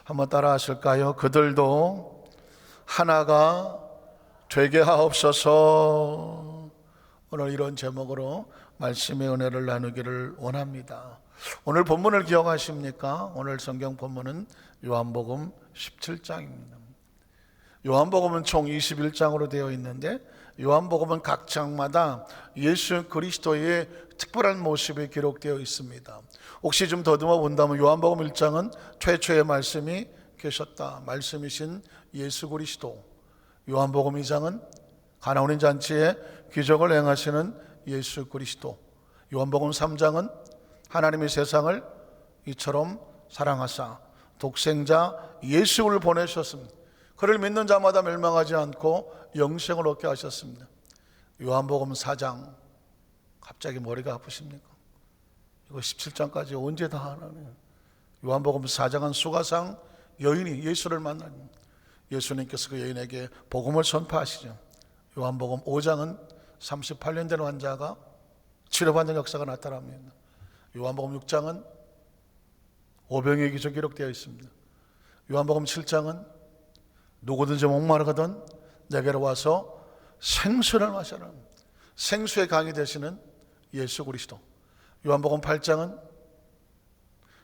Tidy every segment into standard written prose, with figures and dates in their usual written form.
한번 따라 하실까요? 그들도 하나가 되게 하옵소서. 오늘 이런 제목으로 말씀의 은혜를 나누기를 원합니다. 오늘 본문을 기억하십니까? 오늘 성경 본문은 요한복음 17장입니다. 요한복음은 총 21장으로 되어 있는데 요한복음은 각 장마다 예수 그리스도의 특별한 모습이 기록되어 있습니다. 혹시 좀 더듬어 본다면 요한복음 1장은 최초의 말씀이 계셨다, 말씀이신 예수 그리스도. 요한복음 2장은 가나오니 잔치에 기적을 행하시는 예수 그리스도. 요한복음 3장은 하나님이 세상을 이처럼 사랑하사 독생자 예수를 보내셨습니다. 그를 믿는 자마다 멸망하지 않고 영생을 얻게 하셨습니다. 요한복음 4장, 갑자기 머리가 아프십니까? 이거 17장까지 언제 다 하나요? 요한복음 4장은 수가상 여인이 예수를 만나니 예수님께서 그 여인에게 복음을 선포하시죠. 요한복음 5장은 38년 된 환자가 치료받는 역사가 나타납니다. 요한복음 6장은 오병이의 기적 기록되어 있습니다. 요한복음 7장은 누구든지 목마르거든 내게로 와서 생수를 마셔라. 생수의 강이 되시는 예수 그리스도. 요한복음 8장은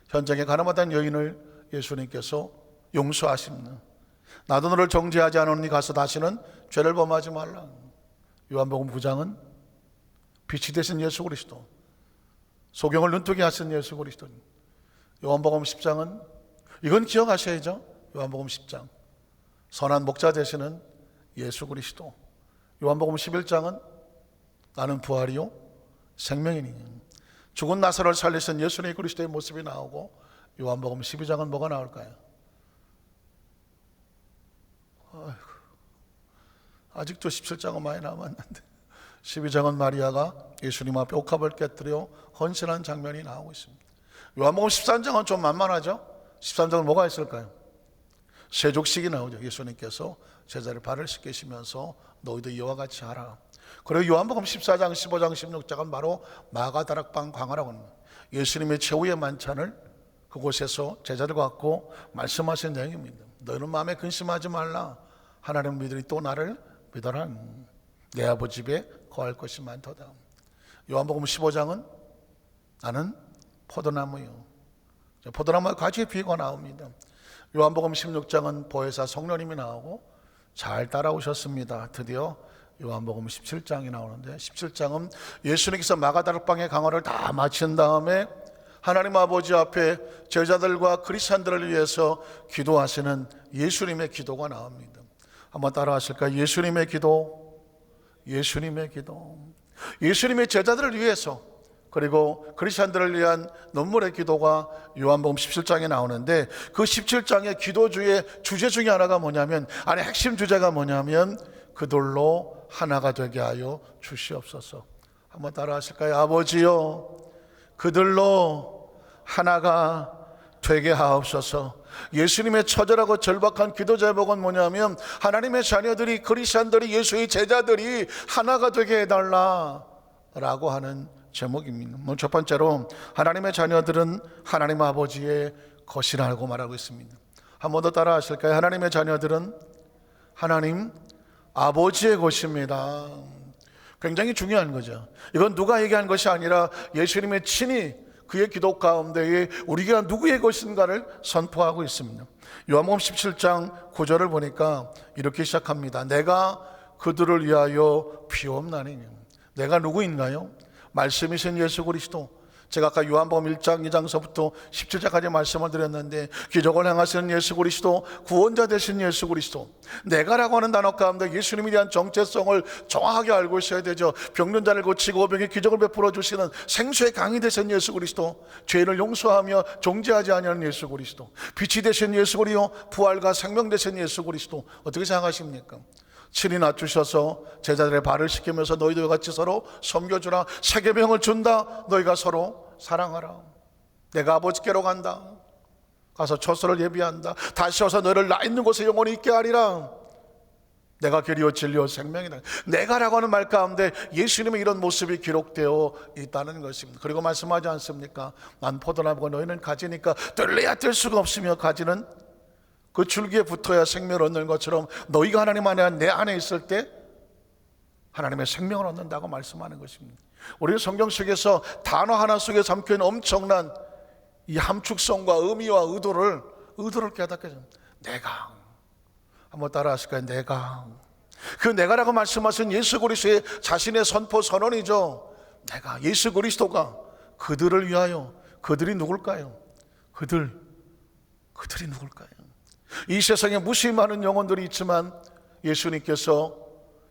현장에 가늠하던 여인을 예수님께서 용서하십니다. 나도 너를 정죄하지 않으니 가서 다시는 죄를 범하지 말라. 요한복음 9장은 빛이 되신 예수 그리스도, 소경을 눈뜨게 하신 예수 그리스도. 요한복음 10장은 이건 기억하셔야죠. 요한복음 10장 선한 목자 되시는 예수 그리스도. 요한복음 11장은 나는 부활이요 생명이니 죽은 나사로를 살리신 예수님 그리스도의 모습이 나오고, 요한복음 12장은 뭐가 나올까요? 아직도 17장은 많이 남았는데 12장은 마리아가 예수님 앞에 옥합을 깨뜨려 헌신한 장면이 나오고 있습니다. 요한복음 13장은 좀 만만하죠. 13장은 뭐가 있을까요? 세족식이 나오죠. 예수님께서 제자를 발을 씻기시면서 너희도 이와 같이 하라. 그리고 요한복음 14장, 15장, 16장은 바로 마가다락방 광화라고 합니다. 예수님의 최후의 만찬을 그곳에서 제자들과 갖고 말씀하신 내용입니다. 너희는 마음에 근심하지 말라. 하나님 믿으니 또 나를 믿어라. 내 아버지 집에 거할 것이 많도다. 요한복음 15장은 나는 포도나무요. 포도나무의 가지의 비유가 나옵니다. 요한복음 16장은 보혜사 성령님이 나오고 잘 따라오셨습니다. 드디어 요한복음 17장이 나오는데 17장은 예수님께서 마가다락방의 강화를 다 마친 다음에 하나님 아버지 앞에 제자들과 그리스도인들을 위해서 기도하시는 예수님의 기도가 나옵니다. 한번 따라 하실까요? 예수님의 기도, 예수님의 기도. 예수님의 제자들을 위해서 그리고 그리스도인들을 위한 눈물의 기도가 요한복음 17장에 나오는데, 그 17장의 기도주의 주제 중에 하나가 뭐냐면, 안에 핵심 주제가 뭐냐면 그들로 하나가 되게 하여 주시옵소서. 한번 따라 하실까요? 아버지요 그들로 하나가 되게 하옵소서. 예수님의 처절하고 절박한 기도 제목은 뭐냐면 하나님의 자녀들이, 그리스도인들이, 예수의 제자들이 하나가 되게 해달라라고 하는 제목입니다. 첫 번째로 하나님의 자녀들은 하나님 아버지의 것이라고 말하고 있습니다. 한 번 더 따라 하실까요? 하나님의 자녀들은 하나님 아버지의 것입니다. 굉장히 중요한 거죠. 이건 누가 얘기한 것이 아니라 예수님의 친히 그의 기도 가운데에 우리가 누구의 것인가를 선포하고 있습니다. 요한복음 17장 9절을 보니까 이렇게 시작합니다. 내가 그들을 위하여 피옵나니. 내가 누구인가요? 말씀이신 예수 그리스도. 제가 아까 요한복음 1장 2장서부터 17장까지 말씀을 드렸는데 기적을 행하시는 예수 그리스도, 구원자 되신 예수 그리스도. 내가라고 하는 단어 가운데 예수님에 대한 정체성을 정확하게 알고 있어야 되죠. 병든 자를 고치고 병에 기적을 베풀어 주시는 생수의 강이 되신 예수 그리스도, 죄인을 용서하며 정죄하지 아니하는 예수 그리스도, 빛이 되신 예수 그리스도, 부활과 생명 되신 예수 그리스도. 어떻게 생각하십니까? 친히 낮추셔서 제자들의 발을 씻기면서 너희도 같이 서로 섬겨주라. 세계명을 준다. 너희가 서로 사랑하라. 내가 아버지께로 간다. 가서 처소를 예비한다. 다시 와서 너희를 나 있는 곳에 영원히 있게 하리라. 내가 길이요 진리요 생명이다. 내가라고 하는 말 가운데 예수님의 이런 모습이 기록되어 있다는 것입니다. 그리고 말씀하지 않습니까? 난 포도나무고 너희는 가지니까 뜰래야 뜰 수가 없으며 가지는 그 줄기에 붙어야 생명을 얻는 것처럼 너희가 하나님 안에 내 안에 있을 때 하나님의 생명을 얻는다고 말씀하는 것입니다. 우리는 성경 속에서 단어 하나 속에 담겨있는 엄청난 이 함축성과 의미와 의도를 깨닫게 됩니다. 내가, 한번 따라 하실까요? 내가. 그 내가라고 말씀하신 예수 그리스도의 자신의 선포 선언이죠. 내가, 예수 그리스도가 그들을 위하여. 그들이 누굴까요? 그들이 누굴까요? 이 세상에 무수히 많은 영혼들이 있지만 예수님께서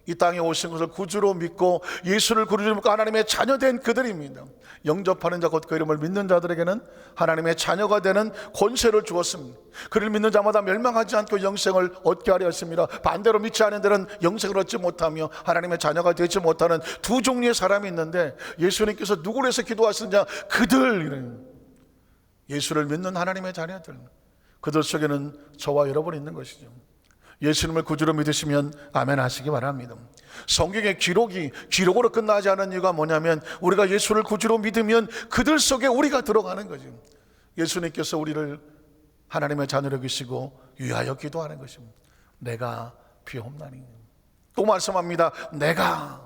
이 땅에 오신 것을 구주로 믿고 예수를 구주로 믿고 하나님의 자녀된 그들입니다. 영접하는 자 곧 그 이름을 믿는 자들에게는 하나님의 자녀가 되는 권세를 주었습니다. 그를 믿는 자마다 멸망하지 않고 영생을 얻게 하려 했습니다. 반대로 믿지 않은 자는 영생을 얻지 못하며 하나님의 자녀가 되지 못하는 두 종류의 사람이 있는데 예수님께서 누구를 해서 기도하시느냐? 그들, 예수를 믿는 하나님의 자녀들, 그들 속에는 저와 여러분이 있는 것이죠. 예수님을 구주로 믿으시면 아멘 하시기 바랍니다. 성경의 기록으로 끝나지 않은 이유가 뭐냐면 우리가 예수를 구주로 믿으면 그들 속에 우리가 들어가는 거죠. 예수님께서 우리를 하나님의 자녀로 여기시고 위하여 기도하는 것입니다. 내가 비옵나니. 또 말씀합니다. 내가.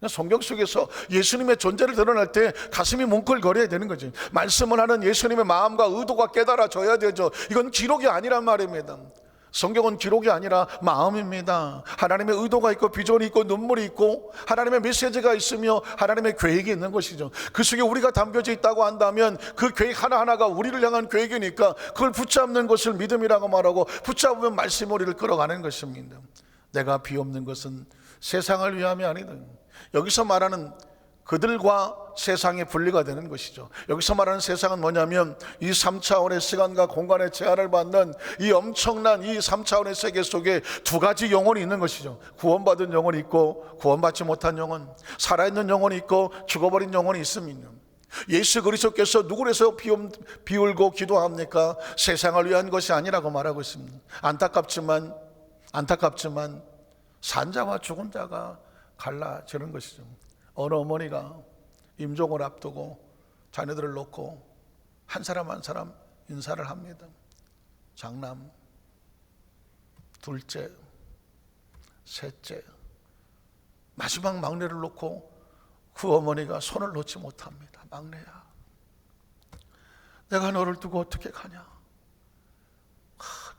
성경 속에서 예수님의 존재를 드러낼 때 가슴이 뭉클거려야 되는 거죠. 말씀을 하는 예수님의 마음과 의도가 깨달아져야 되죠. 이건 기록이 아니란 말입니다. 성경은 기록이 아니라 마음입니다. 하나님의 의도가 있고 비전이 있고 눈물이 있고 하나님의 메시지가 있으며 하나님의 계획이 있는 것이죠. 그 속에 우리가 담겨져 있다고 한다면 그 계획 하나하나가 우리를 향한 계획이니까 그걸 붙잡는 것을 믿음이라고 말하고 붙잡으면 말씀이 우리를 끌어가는 것입니다. 내가 비옵는 것은 세상을 위함이 아니다. 여기서 말하는 그들과 세상의 분리가 되는 것이죠. 여기서 말하는 세상은 뭐냐면 이 3차원의 시간과 공간의 제한을 받는 이 엄청난 이 3차원의 세계 속에 두 가지 영혼이 있는 것이죠. 구원받은 영혼이 있고 구원받지 못한 영혼, 살아있는 영혼이 있고 죽어버린 영혼이 있습니다. 예수 그리스도께서 누구를 해서 비울고 기도합니까? 세상을 위한 것이 아니라고 말하고 있습니다. 안타깝지만 산자와 죽은 자가 갈라지는 것이죠. 어느 어머니가 임종을 앞두고 자녀들을 놓고 한 사람 한 사람 인사를 합니다. 장남, 둘째, 셋째, 마지막 막내를 놓고 그 어머니가 손을 놓지 못합니다. 막내야, 내가 너를 두고 어떻게 가냐?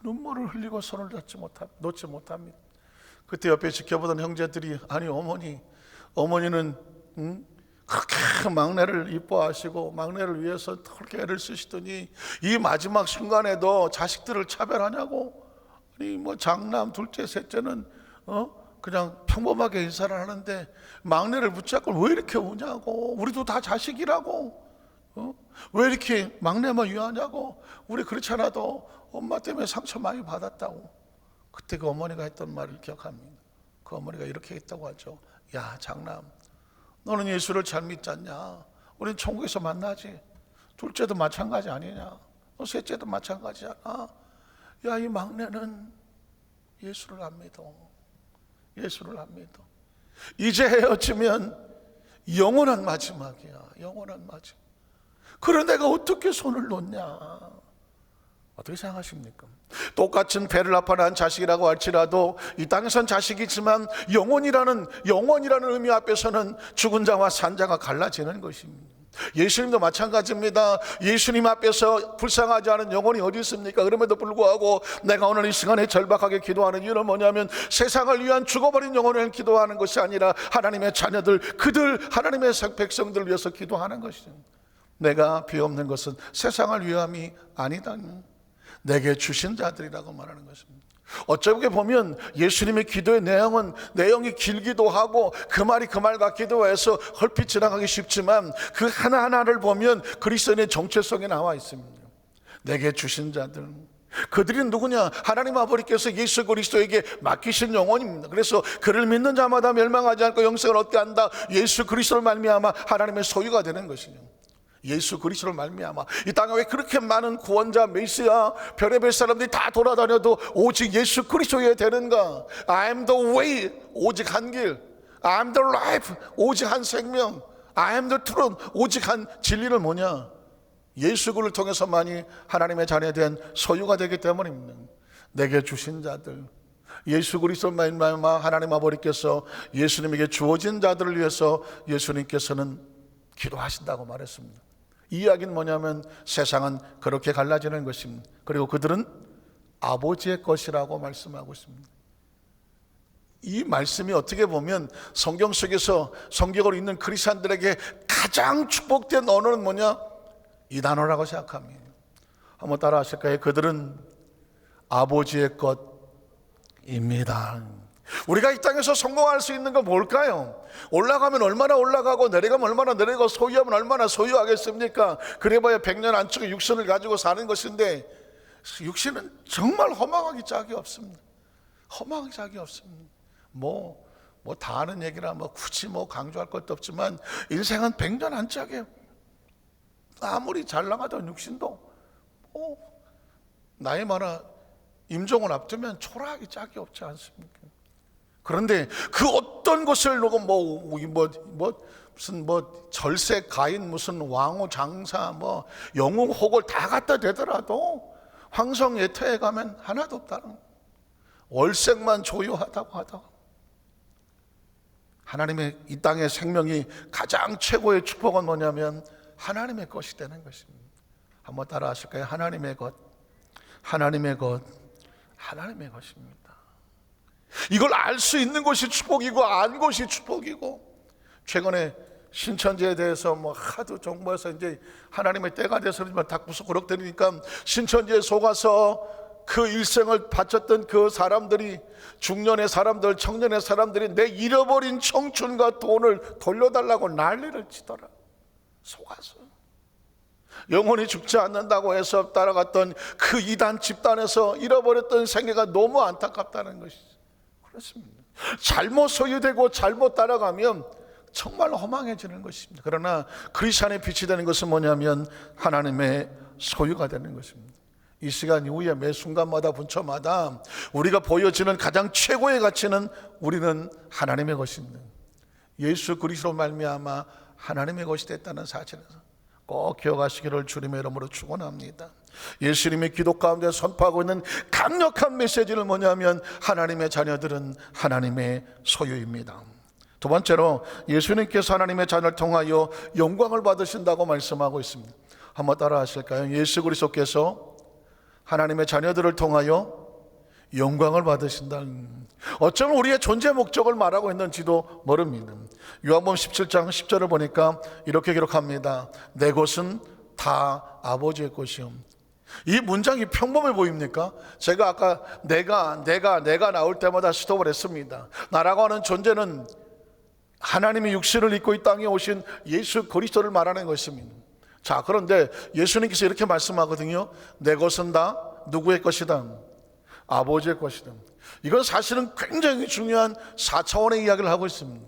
눈물을 흘리고 손을 놓지 못합니다. 그때 옆에 지켜보던 형제들이, 아니 어머니는 그렇게 막내를 이뻐하시고 막내를 위해서 그렇게 애를 쓰시더니 이 마지막 순간에도 자식들을 차별하냐고. 아니 장남, 둘째, 셋째는 그냥 평범하게 인사를 하는데 막내를 붙잡고 왜 이렇게 우냐고. 우리도 다 자식이라고. 왜 이렇게 막내만 위하냐고. 우리 그렇지 않아도 엄마 때문에 상처 많이 받았다고. 그때 그 어머니가 했던 말을 기억합니다. 그 어머니가 이렇게 했다고 하죠. 야 장남, 너는 예수를 잘 믿지 않냐? 우린 천국에서 만나지. 둘째도 마찬가지 아니냐? 너 셋째도 마찬가지잖아. 야, 이 막내는 예수를 안 믿어. 예수를 안 믿어. 이제 헤어지면 영원한 마지막이야. 영원한 마지막. 그래 내가 어떻게 손을 놓냐? 어떻게 생각하십니까? 똑같은 배를 아파난 자식이라고 할지라도 이 땅에선 자식이지만 영원이라는 의미 앞에서는 죽은 자와 산 자가 갈라지는 것입니다. 예수님도 마찬가지입니다. 예수님 앞에서 불쌍하지 않은 영혼이 어디 있습니까? 그럼에도 불구하고 내가 오늘 이 시간에 절박하게 기도하는 이유는 뭐냐면 세상을 위한 죽어버린 영혼을 기도하는 것이 아니라 하나님의 자녀들, 그들 하나님의 백성들을 위해서 기도하는 것이죠. 내가 비옵는 것은 세상을 위함이 아니다. 내게 주신 자들이라고 말하는 것입니다. 어쩌게 보면 예수님의 기도의 내용이 길기도 하고 그 말이 그 말 같기도 해서 헐핏 지나가기 쉽지만 그 하나하나를 보면 그리스도인의 정체성이 나와 있습니다. 내게 주신 자들, 그들이 누구냐? 하나님 아버지께서 예수 그리스도에게 맡기신 영혼입니다. 그래서 그를 믿는 자마다 멸망하지 않고 영생을 얻게 한다. 예수 그리스도를 말미암아 하나님의 소유가 되는 것이죠. 예수 그리스도를 말미암아 이 땅에 왜 그렇게 많은 구원자, 메시아, 별의별 사람들이 다 돌아다녀도 오직 예수 그리스도에 되는가? I am the way, 오직 한 길. I am the life, 오직 한 생명. I am the truth, 오직 한 진리는 뭐냐? 예수 그리스도를 통해서만이 하나님의 자녀된 소유가 되기 때문입니다. 내게 주신 자들, 예수 그리스도만 말미암아 하나님 아버지께서 예수님에게 주어진 자들을 위해서 예수님께서는 기도하신다고 말했습니다. 이 이야기는 뭐냐면 세상은 그렇게 갈라지는 것입니다. 그리고 그들은 아버지의 것이라고 말씀하고 있습니다. 이 말씀이 어떻게 보면 성경 속에서 성경을 읽는 크리스찬들에게 가장 축복된 언어는 뭐냐? 이 단어라고 생각합니다. 한번 따라 하실까요? 그들은 아버지의 것입니다. 우리가 이 땅에서 성공할 수 있는 건 뭘까요? 올라가면 얼마나 올라가고 내려가면 얼마나 내려가고 소유하면 얼마나 소유하겠습니까? 그래봐야 100년 안쪽에 육신을 가지고 사는 것인데 육신은 정말 허망하기 짝이 없습니다. 허망하기 짝이 없습니다. 다 아는 얘기라 굳이 강조할 것도 없지만 인생은 100년 안짝이에요. 아무리 잘 나가던 육신도 나이 많아 임종을 앞두면 초라하기 짝이 없지 않습니까? 그런데 그 어떤 것을 놓고 무슨 절세 가인 무슨 왕후 장사 영웅 호걸 다 갖다 대더라도 황성예태에 가면 하나도 없다는, 월색만 조유하다고 하다가 하나님의 이 땅의 생명이 가장 최고의 축복은 뭐냐면 하나님의 것이 되는 것입니다. 한번 따라 하실까요? 하나님의 것, 하나님의 것, 하나님의 것입니다. 이걸 알 수 있는 것이 축복이고 안 것이 축복이고, 최근에 신천지에 대해서 하도 정부에서 이제 하나님의 때가 돼서 다 구석구석거리니까 신천지에 속아서 그 일생을 바쳤던 그 사람들이, 중년의 사람들, 청년의 사람들이 내 잃어버린 청춘과 돈을 돌려달라고 난리를 치더라. 속아서 영원히 죽지 않는다고 해서 따라갔던 그 이단 집단에서 잃어버렸던 생애가 너무 안타깝다는 것이죠. 그렇습니다. 잘못 소유되고 잘못 따라가면 정말 허망해지는 것입니다. 그러나 크리스찬의 빛이 되는 것은 뭐냐면 하나님의 소유가 되는 것입니다. 이 시간 이후에 매 순간마다 분초마다 우리가 보여지는 가장 최고의 가치는 우리는 하나님의 것입니다. 예수 그리스도로 말미암아 하나님의 것이 됐다는 사실에서 꼭 기억하시기를 주님의 이름으로 축원합니다. 예수님이 기도 가운데 선포하고 있는 강력한 메시지는 뭐냐면 하나님의 자녀들은 하나님의 소유입니다. 두 번째로 예수님께서 하나님의 자녀를 통하여 영광을 받으신다고 말씀하고 있습니다. 한번 따라 하실까요? 예수 그리스도께서 하나님의 자녀들을 통하여 영광을 받으신다. 어쩌면 우리의 존재 목적을 말하고 있는지도 모릅니다. 요한복음 17장 10절을 보니까 이렇게 기록합니다. 내 것은 다 아버지의 것이요. 이 문장이 평범해 보입니까? 제가 아까 내가 나올 때마다 스톱을 했습니다. 나라고 하는 존재는 하나님이 육신을 입고 이 땅에 오신 예수 그리스도를 말하는 것입니다. 자, 그런데 예수님께서 이렇게 말씀하거든요. 내 것은 다 누구의 것이다? 아버지의 것이다. 이건 사실은 굉장히 중요한 4차원의 이야기를 하고 있습니다.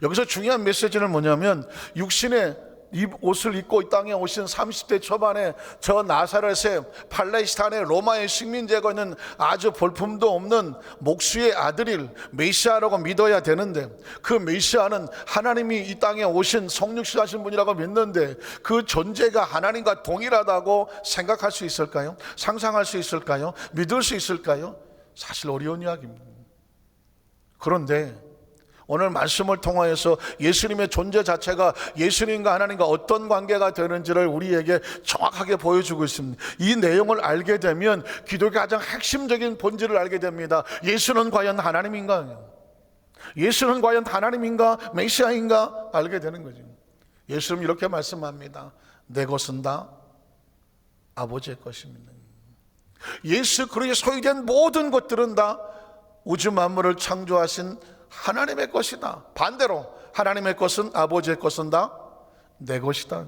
여기서 중요한 메시지는 뭐냐면 육신의 이 옷을 입고 이 땅에 오신 30대 초반에 저 나사렛의 팔레스타인의 로마의 식민지가 있는 아주 볼품도 없는 목수의 아들일 메시아라고 믿어야 되는데, 그 메시아는 하나님이 이 땅에 오신 성육신하신 분이라고 믿는데 그 존재가 하나님과 동일하다고 생각할 수 있을까요? 상상할 수 있을까요? 믿을 수 있을까요? 사실 어려운 이야기입니다. 그런데 오늘 말씀을 통하여서 예수님의 존재 자체가 예수님과 하나님과 어떤 관계가 되는지를 우리에게 정확하게 보여주고 있습니다. 이 내용을 알게 되면 기독교의 가장 핵심적인 본질을 알게 됩니다. 예수는 과연 하나님인가? 예수는 과연 하나님인가? 메시아인가? 알게 되는 거죠. 예수님 이렇게 말씀합니다. 내 것은 다 아버지의 것입니다. 예수 그리스도의 소유된 모든 것들은 다 우주 만물을 창조하신 하나님의 것이다. 반대로 하나님의 것은, 아버지의 것은 다 내 것이다.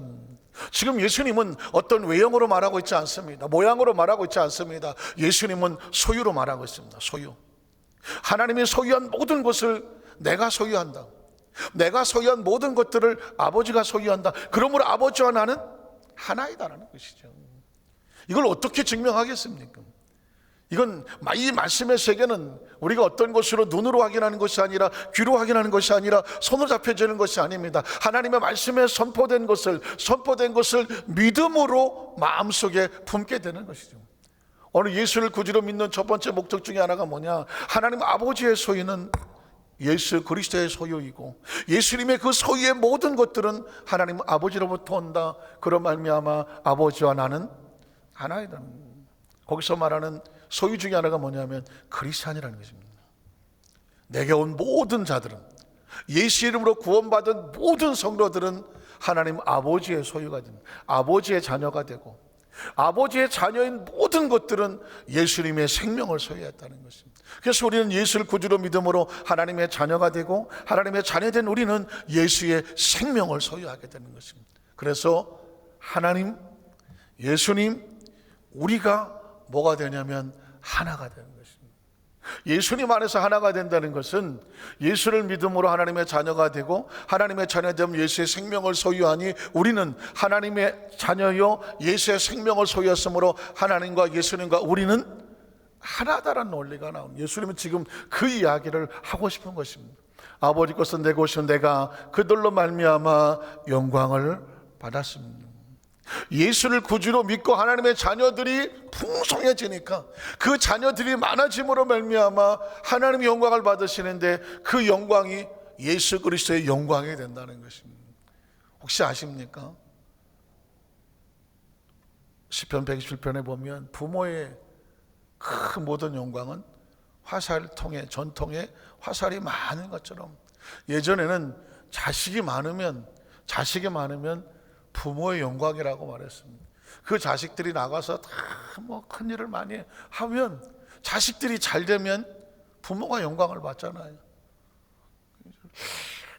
지금 예수님은 어떤 외형으로 말하고 있지 않습니다. 모양으로 말하고 있지 않습니다. 예수님은 소유로 말하고 있습니다. 소유. 하나님이 소유한 모든 것을 내가 소유한다. 내가 소유한 모든 것들을 아버지가 소유한다. 그러므로 아버지와 나는 하나이다라는 것이죠. 이걸 어떻게 증명하겠습니까? 이건 이 말씀의 세계는 우리가 어떤 것으로 눈으로 확인하는 것이 아니라 귀로 확인하는 것이 아니라 손으로 잡혀지는 것이 아닙니다. 하나님의 말씀에 선포된 것을 믿음으로 마음속에 품게 되는 것이죠. 오늘 예수를 구주로 믿는 첫 번째 목적 중에 하나가 뭐냐? 하나님 아버지의 소유는 예수 그리스도의 소유이고 예수님의 그 소유의 모든 것들은 하나님 아버지로부터 온다. 그런 말미암아 아버지와 나는 하나이다. 거기서 말하는 소유 중에 하나가 뭐냐면 크리스찬이라는 것입니다. 내게 온 모든 자들은, 예수 이름으로 구원받은 모든 성도들은 하나님 아버지의 소유가 됩니다. 아버지의 자녀가 되고 아버지의 자녀인 모든 것들은 예수님의 생명을 소유했다는 것입니다. 그래서 우리는 예수를 구주로 믿음으로 하나님의 자녀가 되고 하나님의 자녀된 우리는 예수의 생명을 소유하게 되는 것입니다. 그래서 하나님, 예수님, 우리가 뭐가 되냐면 하나가 되는 것입니다. 예수님 안에서 하나가 된다는 것은 예수를 믿음으로 하나님의 자녀가 되고 하나님의 자녀되면 예수의 생명을 소유하니 우리는 하나님의 자녀요 예수의 생명을 소유했으므로 하나님과 예수님과 우리는 하나다라는 논리가 나옵니다. 예수님은 지금 그 이야기를 하고 싶은 것입니다. 아버지 것은 내 것이요 내가 그들로 말미암아 영광을 받았습니다. 예수를 구주로 믿고 하나님의 자녀들이 풍성해지니까 그 자녀들이 많아짐으로 말미암아 하나님의 영광을 받으시는데 그 영광이 예수 그리스도의 영광이 된다는 것입니다. 혹시 아십니까? 시편 127편에 보면 부모의 그 모든 영광은 화살통에 전통에 화살이 많은 것처럼 예전에는 자식이 많으면 부모의 영광이라고 말했습니다. 그 자식들이 나가서 다 뭐 큰 일을 많이 하면 자식들이 잘 되면 부모가 영광을 받잖아요.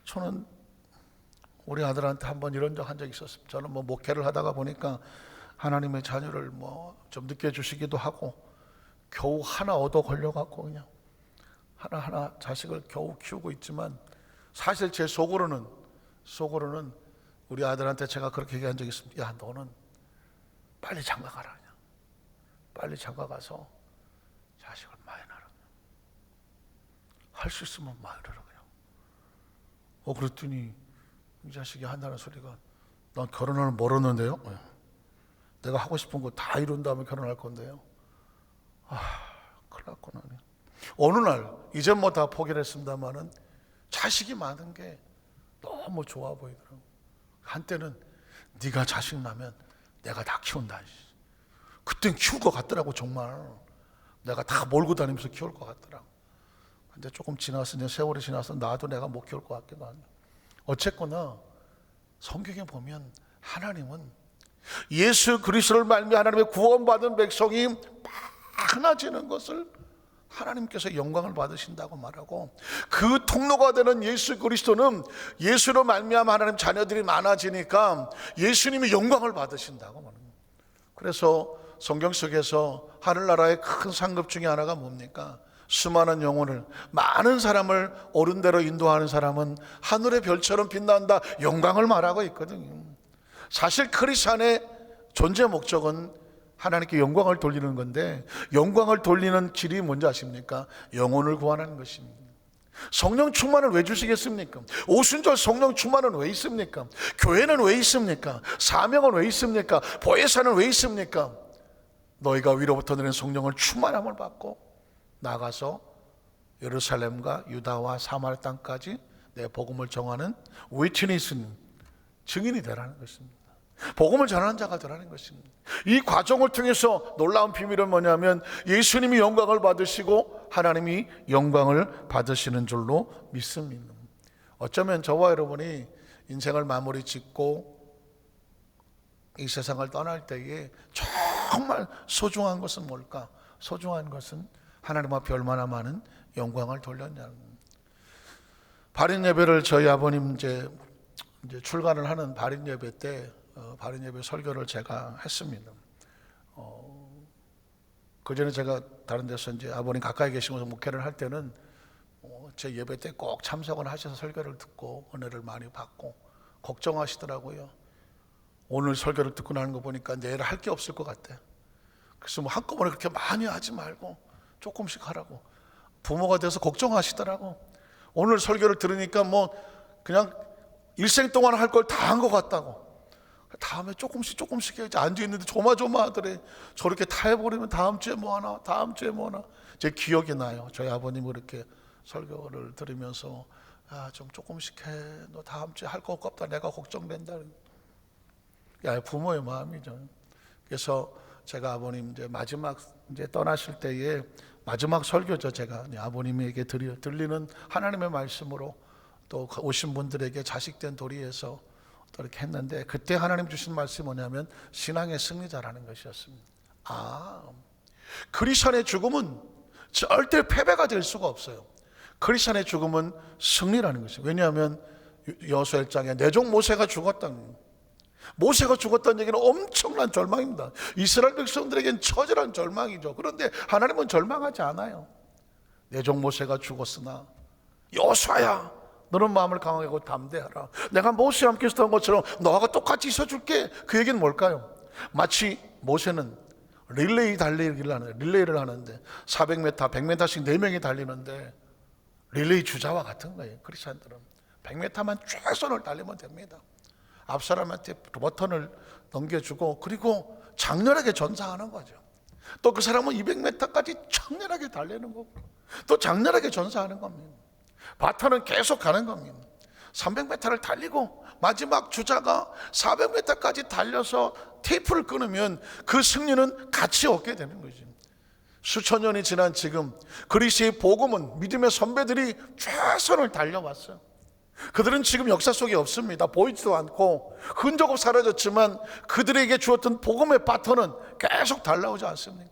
저는 우리 아들한테 한번 이런 적 한 적이 있었습니다. 저는 뭐 목회를 하다가 보니까 하나님의 자녀를 뭐 좀 느껴주시기도 하고 겨우 하나 얻어 걸려갖고 그냥 하나하나 자식을 겨우 키우고 있지만 사실 제 속으로는 우리 아들한테 제가 그렇게 얘기한 적이 있습니다. 야, 너는 빨리 장가 가라. 그냥. 빨리 장가 가서 자식을 많이 낳으라. 할 수 있으면 많이 낳으라. 그냥. 그랬더니 이 자식이 한다는 소리가 난 결혼을 멀었는데요. 내가 하고 싶은 거 다 이룬 다음에 결혼할 건데요. 큰일 났구나. 어느 날 이젠 뭐 다 포기를 했습니다마는 자식이 많은 게 너무 좋아 보이더라고요. 한때는 네가 자식 나면 내가 다 키운다. 그땐 키울 것 같더라고. 정말 내가 다 몰고 다니면서 키울 것 같더라고. 근데 조금 지나서 이제 세월이 지나서 나도 내가 못 키울 것 같기도 하네. 어쨌거나 성경에 보면 하나님은 예수 그리스도를 말미암아 하나님의 구원받은 백성이 많아지는 것을 하나님께서 영광을 받으신다고 말하고 그 통로가 되는 예수 그리스도는 예수로 말미암아 하나님 자녀들이 많아지니까 예수님이 영광을 받으신다고 말합니다. 그래서 성경 속에서 하늘나라의 큰 상급 중에 하나가 뭡니까? 수많은 영혼을 많은 사람을 옳은 대로 인도하는 사람은 하늘의 별처럼 빛난다 영광을 말하고 있거든요. 사실 크리스찬의 존재 목적은 하나님께 영광을 돌리는 건데 영광을 돌리는 길이 뭔지 아십니까? 영혼을 구원하는 것입니다. 성령 충만을 왜 주시겠습니까? 오순절 성령 충만은 왜 있습니까? 교회는 왜 있습니까? 사명은 왜 있습니까? 보혜사는 왜 있습니까? 너희가 위로부터 내린 성령을 충만함을 받고 나가서 예루살렘과 유다와 사마리아 땅까지 내 복음을 전하는 위트니스는 증인이 되라는 것입니다. 복음을 전하는 자가 되라는 것입니다. 이 과정을 통해서 놀라운 비밀은 뭐냐면 예수님이 영광을 받으시고 하나님이 영광을 받으시는 줄로 믿습니다. 어쩌면 저와 여러분이 인생을 마무리 짓고 이 세상을 떠날 때에 정말 소중한 것은 뭘까? 소중한 것은 하나님 앞에 얼마나 많은 영광을 돌렸냐는 발인 예배를 저희 아버님 이제 출간을 하는 발인 예배 때 발인 예배 설교를 제가 했습니다. 그 전에 제가 다른 데서 이제 아버님 가까이 계시면서 목회를 할 때는 제 예배 때 꼭 참석을 하셔서 설교를 듣고 은혜를 많이 받고 걱정하시더라고요. 오늘 설교를 듣고 나는 거 보니까 내일 할 게 없을 것 같아. 그래서 뭐 한꺼번에 그렇게 많이 하지 말고 조금씩 하라고. 부모가 돼서 걱정하시더라고. 오늘 설교를 들으니까 뭐 그냥 일생 동안 할 걸 다 한 것 같다고. 다음에 조금씩 해야지. 앉아있는데 조마조마하더래. 저렇게 다 해버리면 다음 주에 뭐 하나, 다음 주에 뭐 하나. 제 기억이 나요. 저희 아버님 그렇게 설교를 들으면서 좀 조금씩 해. 너 다음 주에 할 거 없다. 내가 걱정된다. 야, 부모의 마음이죠. 그래서 제가 아버님 이제 마지막 이제 떠나실 때에 마지막 설교죠. 제가 아버님에게 들리는 하나님의 말씀으로 또 오신 분들에게 자식된 도리에서 또 이렇게 했는데, 그때 하나님 주신 말씀이 뭐냐면 신앙의 승리자라는 것이었습니다. 크리스천의 죽음은 절대 패배가 될 수가 없어요. 크리스천의 죽음은 승리라는 것이죠. 왜냐하면 여호수아 1장에 내종 모세가 죽었다는, 모세가 죽었다는 얘기는 엄청난 절망입니다. 이스라엘 백성들에겐 처절한 절망이죠. 그런데 하나님은 절망하지 않아요. 내종 모세가 죽었으나 여호수아야, 너는 마음을 강하게 하고 담대하라. 내가 모세와 함께 있었던 것처럼 너하고 똑같이 있어줄게. 그 얘기는 뭘까요? 마치 모세는 릴레이를 하는데 400m, 100m씩 4명이 달리는데 릴레이 주자와 같은 거예요. 크리스천들은 100m만 최선을 달리면 됩니다. 앞 사람한테 버튼을 넘겨주고 그리고 장렬하게 전사하는 거죠. 또 그 사람은 200m까지 장렬하게 달리는 거고 또 장렬하게 전사하는 겁니다. 바톤은 계속 가는 겁니다. 300m를 달리고 마지막 주자가 400m까지 달려서 테이프를 끊으면 그 승리는 같이 얻게 되는 거죠. 수천 년이 지난 지금 그리스의 복음은 믿음의 선배들이 최선을 달려왔어요. 그들은 지금 역사 속에 없습니다. 보이지도 않고 흔적 없이 사라졌지만 그들에게 주었던 복음의 바톤은 계속 달라오지 않습니까?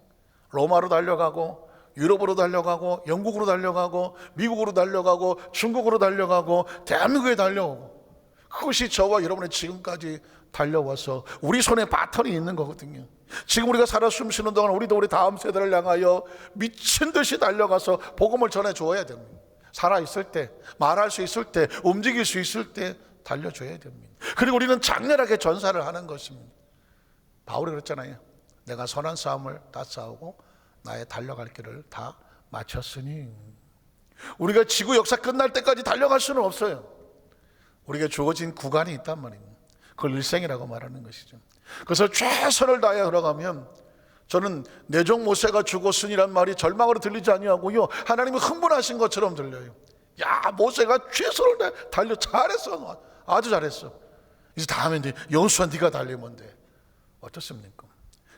로마로 달려가고 유럽으로 달려가고 영국으로 달려가고 미국으로 달려가고 중국으로 달려가고 대한민국에 달려오고, 그것이 저와 여러분의 지금까지 달려와서 우리 손에 바톤이 있는 거거든요. 지금 우리가 살아 숨쉬는 동안 우리도 우리 다음 세대를 향하여 미친 듯이 달려가서 복음을 전해 주어야 됩니다. 살아있을 때, 말할 수 있을 때, 움직일 수 있을 때 달려줘야 됩니다. 그리고 우리는 장렬하게 전사를 하는 것입니다. 바울이 그랬잖아요. 내가 선한 싸움을 다 싸우고 나의 달려갈 길을 다 마쳤으니. 우리가 지구 역사 끝날 때까지 달려갈 수는 없어요. 우리에게 주어진 구간이 있단 말입니다. 그걸 일생이라고 말하는 것이죠. 그래서 최선을 다해 걸어가면, 저는 내종 모세가 죽었으니란 말이 절망으로 들리지 아니하고요, 하나님이 흥분하신 것처럼 들려요. 야, 모세가 최선을 다해 달려, 잘했어, 아주 잘했어. 이제 다음에 여호수아 네가 달리면 돼. 어떻습니까?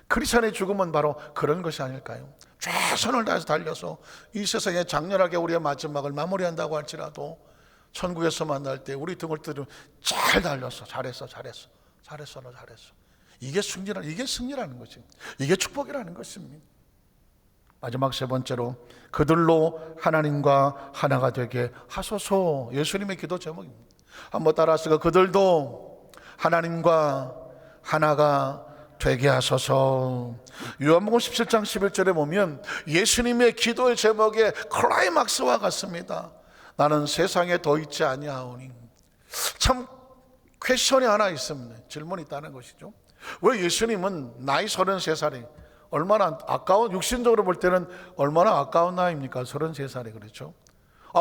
크리스천의 죽음은 바로 그런 것이 아닐까요? 최선을 다해서 달려서 이 세상에 장렬하게 우리의 마지막을 마무리한다고 할지라도 천국에서 만날 때 우리 등을 들으면 잘 달렸어, 잘했어, 너 잘했어. 이게 승리라는 것입니다. 이게 축복이라는 것입니다. 마지막 세 번째로, 그들로 하나님과 하나가 되게 하소서. 예수님의 기도 제목입니다. 한번 따라하시고, 그들도 하나님과 하나가 되게 하소서. 요한복음 17장 11절에 보면 예수님의 기도의 제목의 클라이막스와 같습니다. 나는 세상에 더 있지 아니하오니. 참 퀘스천이 하나 있습니다. 질문이 있다는 것이죠. 왜 예수님은 나이 33살이 얼마나 아까운, 육신적으로 볼 때는 얼마나 아까운 나이입니까? 33살이. 그렇죠?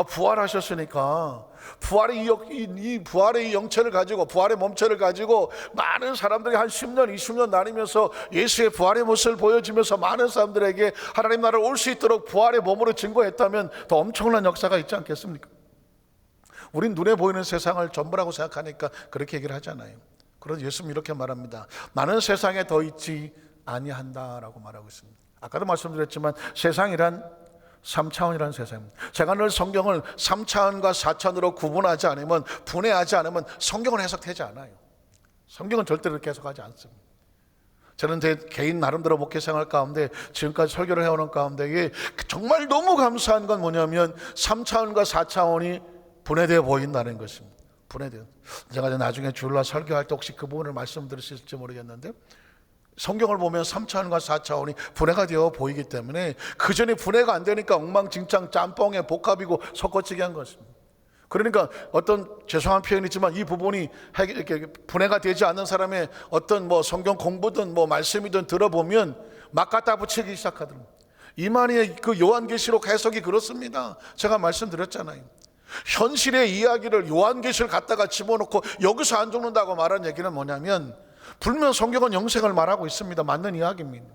부활하셨으니까 이 부활의 영체를 가지고, 부활의 몸체를 가지고 많은 사람들이 한 10년 20년 다니면서 예수의 부활의 모습을 보여주면서 많은 사람들에게 하나님 나라를 올 수 있도록 부활의 몸으로 증거했다면 더 엄청난 역사가 있지 않겠습니까? 우린 눈에 보이는 세상을 전부라고 생각하니까 그렇게 얘기를 하잖아요. 그래서 예수님 이렇게 말합니다. 나는 세상에 더 있지 아니한다라고 말하고 있습니다. 아까도 말씀드렸지만 세상이란 3차원이라는 세상입니다. 제가 늘 성경을 3차원과 4차원으로 구분하지 않으면, 분해하지 않으면 성경은 해석되지 않아요. 성경은 절대로 그렇게 해석하지 않습니다. 저는 제 개인 나름대로 목회생활 가운데 지금까지 설교를 해오는 가운데 정말 너무 감사한 건 뭐냐면 3차원과 4차원이 분해되어 보인다는 것입니다. 분해되어. 제가 나중에 주일날 설교할 때 혹시 그 부분을 말씀드릴 수 있을지 모르겠는데, 성경을 보면 3차원과 4차원이 분해가 되어 보이기 때문에 그 전에 분해가 안 되니까 엉망진창 짬뽕의 복합이고 섞어치기 한 것입니다. 그러니까 어떤 죄송한 표현이지만 이 부분이 이렇게 분해가 되지 않는 사람의 어떤 뭐 성경 공부든 뭐 말씀이든 들어보면 막 갖다 붙이기 시작하더라고요. 이만희의 그 요한계시록 해석이 그렇습니다. 제가 말씀드렸잖아요. 현실의 이야기를 요한계시를 갖다가 집어넣고 여기서 안 죽는다고 말한 얘기는 뭐냐면, 분명 성경은 영생을 말하고 있습니다. 맞는 이야기입니다.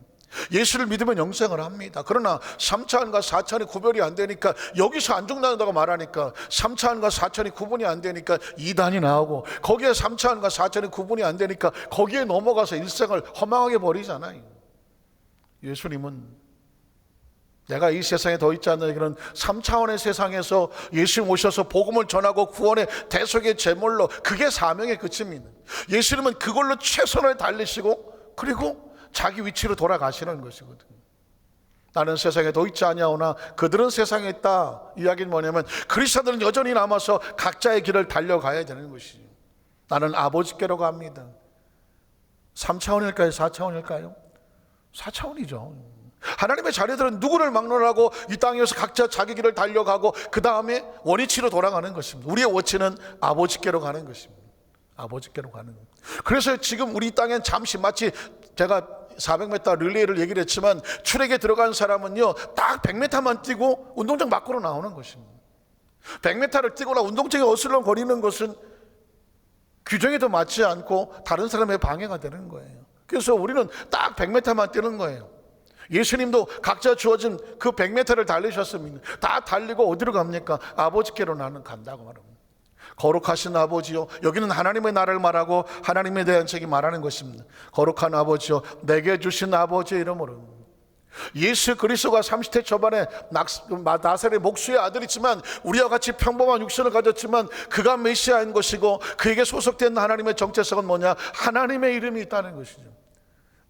예수를 믿으면 영생을 합니다. 그러나 3차원과 4차원이 구별이 안 되니까, 여기서 안 죽는다고 말하니까 3차원과 4차원이 구분이 안 되니까 이단이 나오고, 거기에 3차원과 4차원이 구분이 안 되니까 거기에 넘어가서 일생을 허망하게 버리잖아요. 예수님은 내가 이 세상에 더 있지 않는 그런 3차원의 세상에서 예수님 오셔서 복음을 전하고 구원의 대속의 제물로, 그게 사명의 끝입니다. 예수님은 그걸로 최선을 달리시고 그리고 자기 위치로 돌아가시는 것이거든요. 나는 세상에 더 있지 아니하오나 그들은 세상에 있다. 이야기는 뭐냐면, 그리스도들은 여전히 남아서 각자의 길을 달려가야 되는 것이죠. 나는 아버지께로 갑니다. 3차원일까요? 4차원일까요? 4차원이죠. 하나님의 자녀들은 누구를 막론하고 이 땅에서 각자 자기 길을 달려가고 그 다음에 원위치로 돌아가는 것입니다. 우리의 원치는 아버지께로 가는 것입니다. 아버지께로 가는 것. 그래서 지금 우리 땅엔 잠시, 마치 제가 400m 릴레이를 얘기를 했지만, 트랙에 들어간 사람은요 딱 100m만 뛰고 운동장 밖으로 나오는 것입니다. 100m를 뛰거나 운동장에 어슬렁거리는 것은 규정에도 맞지 않고 다른 사람의 방해가 되는 거예요. 그래서 우리는 딱 100m만 뛰는 거예요. 예수님도 각자 주어진 그 100m를 달리셨습니다. 다 달리고 어디로 갑니까? 아버지께로 나는 간다고 말합니다. 거룩하신 아버지요, 여기는 하나님의 나라를 말하고 하나님에 대한 책이 말하는 것입니다. 거룩한 아버지요, 내게 주신 아버지의 이름으로. 예수 그리스도가 30대 초반에 나사렛 목수의 아들이지만, 우리와 같이 평범한 육신을 가졌지만 그가 메시아인 것이고, 그에게 소속된 하나님의 정체성은 뭐냐? 하나님의 이름이 있다는 것이죠.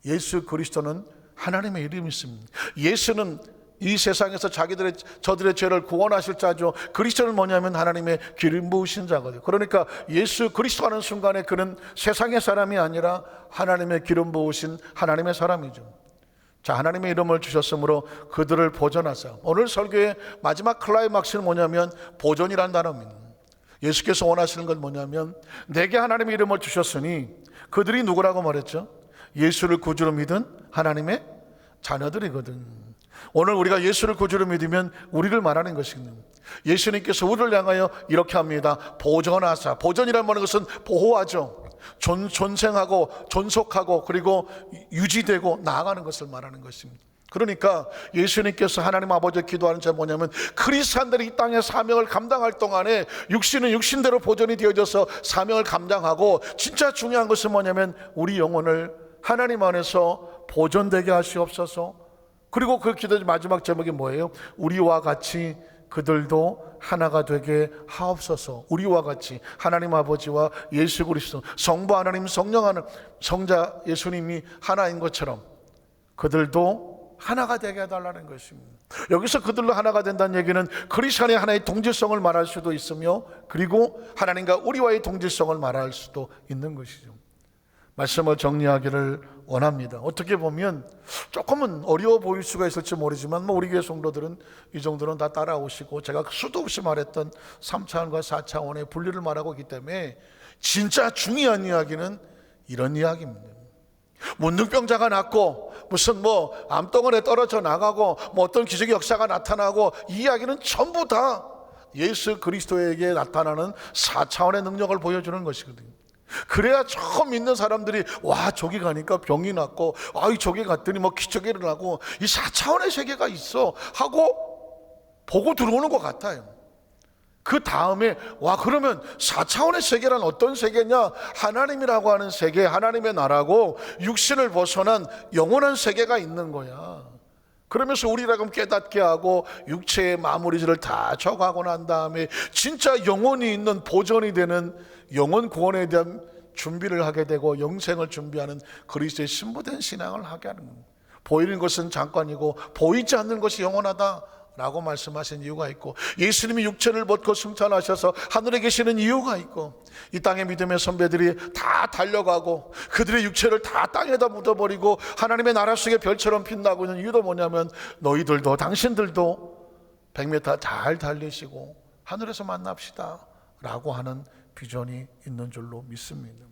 예수 그리스도는 하나님의 이름이 있습니다. 예수는 이 세상에서 저들의 죄를 구원하실 자죠. 그리스도는 뭐냐면 하나님의 기름 부으신 자거든요. 그러니까 예수 그리스도 하는 순간에 그는 세상의 사람이 아니라 하나님의 기름 부으신 하나님의 사람이죠. 자, 하나님의 이름을 주셨으므로 그들을 보존하사. 오늘 설교의 마지막 클라이막스는 뭐냐면 보존이란 단어입니다. 예수께서 원하시는 건 뭐냐면, 내게 하나님의 이름을 주셨으니, 그들이 누구라고 말했죠? 예수를 구주로 믿은 하나님의 자녀들이거든. 오늘 우리가 예수를 구주로 믿으면 우리를 말하는 것이거든요. 예수님께서 우리를 향하여 이렇게 합니다. 보존하사. 보존이라는 것은 보호하죠. 존생하고 존속하고 그리고 유지되고 나아가는 것을 말하는 것입니다. 그러니까 예수님께서 하나님 아버지에 기도하는 게 뭐냐면, 그리스도인들이 이 땅의 사명을 감당할 동안에 육신은 육신대로 보존이 되어져서 사명을 감당하고, 진짜 중요한 것은 뭐냐면 우리 영혼을 하나님 안에서 보존되게 하시옵소서. 그리고 그 기도의 마지막 제목이 뭐예요? 우리와 같이 그들도 하나가 되게 하옵소서. 우리와 같이 하나님 아버지와 예수 그리스도, 성부 하나님, 성령 하나님, 성자 예수님이 하나인 것처럼 그들도 하나가 되게 해달라는 것입니다. 여기서 그들로 하나가 된다는 얘기는 그리스도의 하나의 동질성을 말할 수도 있으며, 그리고 하나님과 우리와의 동질성을 말할 수도 있는 것이죠. 말씀을 정리하기를 원합니다. 어떻게 보면 조금은 어려워 보일 수가 있을지 모르지만, 우리 교회 성도들은 이 정도는 다 따라오시고, 제가 수도 없이 말했던 3차원과 4차원의 분리를 말하고 있기 때문에 진짜 중요한 이야기는 이런 이야기입니다. 문둥병자가 낫고 무슨 암덩어리에 떨어져 나가고 어떤 기적의 역사가 나타나고, 이 이야기는 전부 다 예수 그리스도에게 나타나는 4차원의 능력을 보여주는 것이거든요. 그래야 처음 믿는 사람들이 와, 저기 가니까 병이 낫고, 저기 갔더니 기적이 일어나고, 이 4차원의 세계가 있어 하고 보고 들어오는 것 같아요. 그 다음에 와, 그러면 4차원의 세계란 어떤 세계냐? 하나님이라고 하는 세계, 하나님의 나라고 육신을 벗어난 영원한 세계가 있는 거야. 그러면서 우리라고 깨닫게 하고 육체의 마무리질을 다 적하고 난 다음에 진짜 영혼이 있는 보존이 되는 영혼 구원에 대한 준비를 하게 되고 영생을 준비하는 그리스도의 신부된 신앙을 하게 하는 겁니다. 보이는 것은 잠깐이고 보이지 않는 것이 영원하다라고 말씀하신 이유가 있고, 예수님이 육체를 벗고 승천하셔서 하늘에 계시는 이유가 있고, 이 땅의 믿음의 선배들이 다 달려가고 그들의 육체를 다 땅에다 묻어버리고 하나님의 나라 속에 별처럼 빛나고 있는 이유도 뭐냐면, 너희들도 당신들도 100m 잘 달리시고 하늘에서 만납시다 라고 하는 비전이 있는 줄로 믿습니다.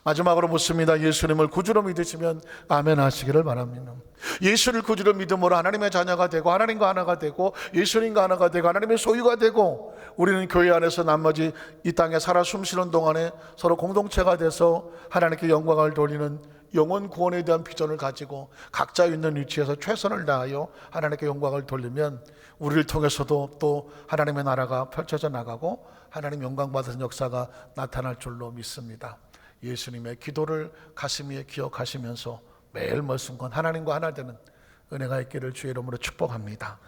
마지막으로 묻습니다. 예수님을 구주로 믿으시면 아멘 하시기를 바랍니다. 예수를 구주로 믿음으로 하나님의 자녀가 되고 하나님과 하나가 되고 예수님과 하나가 되고 하나님의 소유가 되고 우리는 교회 안에서 나머지 이 땅에 살아 숨쉬는 동안에 서로 공동체가 돼서 하나님께 영광을 돌리는 영혼 구원에 대한 비전을 가지고 각자 있는 위치에서 최선을 다하여 하나님께 영광을 돌리면 우리를 통해서도 또 하나님의 나라가 펼쳐져 나가고 하나님 영광 받은 역사가 나타날 줄로 믿습니다. 예수님의 기도를 가슴에 기억하시면서 매일 말씀건 하나님과 하나 되는 은혜가 있기를 주의 이름으로 축복합니다.